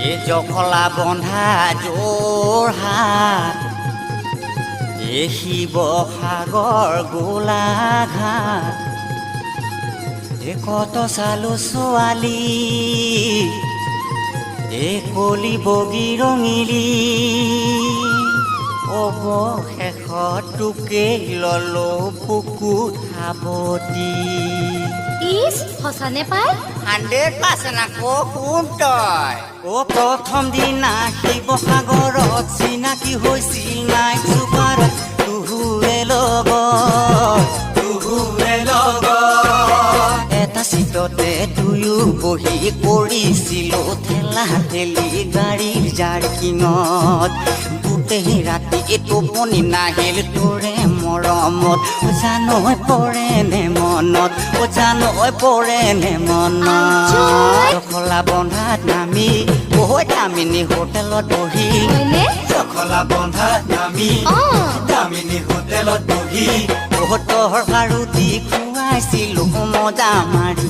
এই জখলা বন্ধা যোৰহাট এই শিৱসাগৰ গোলাঘাট এই কত চালো ছোৱালী এই কলি বগী ৰঙিলী অৱশেষত তোকে ললো বুকু সাৱটি ইস সঁচানে পাই 100% আকৌ শুন তই প্ৰথম দিনা শিৱসাগৰত চিনাকি হৈছিল নাই চুপাৰত তুহুৰে লগত এটা চিটতে দুয়ো বহি কৰিছিলো ঠেলা ঠেলি গাড়ীৰ জাৰ্কিঙত গোটেই ৰাতি টোপনি নাহিল তোৰে মৰমত জানৈ পৰেনে মনত জানৈ পৰেনে মনত জখলা বন্ধাত নামি দামিনী হোটেলত বহি জখলা বন্ধাত নামি দামিনী হোটেলত বহি তহৰ আৰু দি খুৱাইছিলো মজা মাৰি